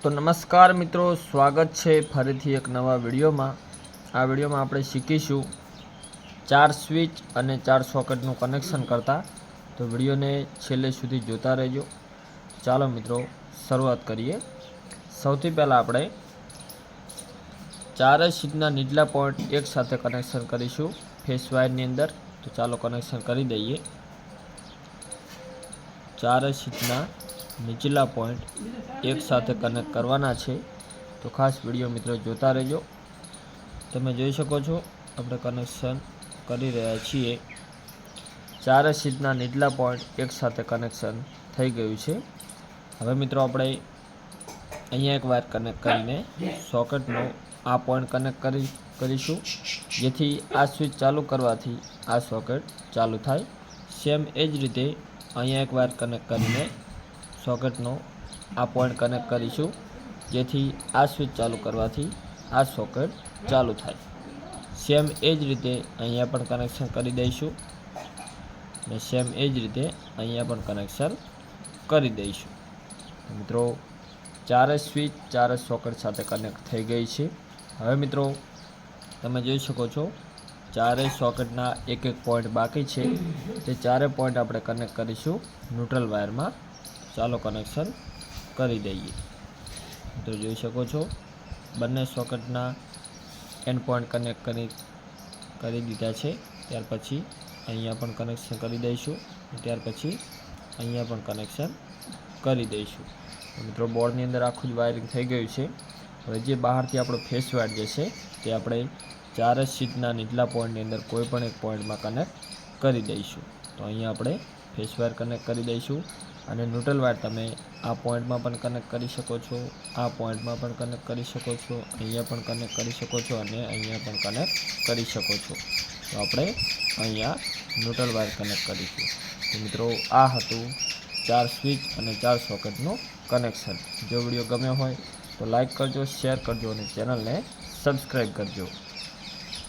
तो नमस्कार मित्रों, स्वागत है फरीथी एक नवा विडियो में। आ विडियो में આપણે શીખીશું 4 સ્વિચ અને 4 સોકેટનું કનેક્શન કરता। तो विडियो ने છેલ્લે સુધી જોતા રહેજો। ચાલો મિત્રો શરૂઆત કરીએ। સૌથી પહેલા આપણે ચારે સ્વિચના નીચલા પોઈન્ટ એક સાથે કનેક્શન કરીશું ફેસ વાયરની અંદર। તો ચાલો કનેક્શન કરી દઈએ। ચારે સ્વિચના નીચલા पॉइंट एक साथ कनेक्ट करवाना है। तो खास वीडियो मित्रों जोता रहो। तमे जोई शको छो अपने कनेक्शन करी रह्या छीए। चारे स्विचना नीचला पॉइंट एक साथ कनेक्शन थई गयुं छे। हवे मित्रों आपणे अहींया एक वायर कनेक्ट करीने सॉकेटनो आ पॉइंट कनेक्ट करीशुं, जेथी आ स्विच चालू करवाथी आ सॉकेट चालू थाय। सेम ए ज रीते अहींया एक वायर कनेक्ट करीने सॉकेटनो आ पॉइंट कनेक्ट करीशुं, जेथी आ स्विच चालू करवाथी आ सॉकेट चालू थाय। सेम ए ज रीते अहींया पण कनेक्शन करी दईशुं ने सेम ए ज रीते अहींया पण कनेक्शन करी दईशुं। मित्रों चारे स्विच चारे सॉकेट साथे कनेक्ट थई गई छे। हवे मित्रों तमे जोई शको छो चारे सॉकेटना एक एक पॉइंट बाकी छे। ते चारे पॉइंट आपणे कनेक्ट करीशुं न्यूट्रल वायर में। चालो कनेक्शन करी दईए। तो जोई शको छो बंने सॉकेटना एंड पॉइंट कनेक्ट करी दीधा छे। त्यार पछी अहींया पण कनेक्शन करी दईशुं, त्यार पछी अहींया पण कनेक्शन करी दईशुं। मित्रों बोर्डनी अंदर आखुं ज वायरिंग थई गयुं छे। हवे जे बहारथी आपणो फेस वायर जे छे ते आपणे चार स्विचना नीचला पॉइंटनी अंदर कोईपण एक पॉइंट में कनेक्ट करी दईशुं। तो अहींया आपणे फेस वायर कनेक्ट करी दईशुं અને ન્યુટ્રલ વાયર તમે આ પોઈન્ટમાં પણ કનેક્ટ કરી શકો છો, આ પોઈન્ટમાં પણ કનેક્ટ કરી શકો છો, અહીંયા પણ કનેક્ટ કરી શકો છો અને અહીંયા પણ કનેક્ટ કરી શકો છો। તો આપણે અહીંયા ન્યુટ્રલ વાયર કનેક્ટ કરીશું। તો મિત્રો આ હતું 4 સ્વિચ અને 4 સોકેટનું કનેક્શન। જો વિડીયો ગમ્યો હોય તો લાઈક કરજો, શેર કરજો અને ચેનલને સબસ્ક્રાઈબ કરજો।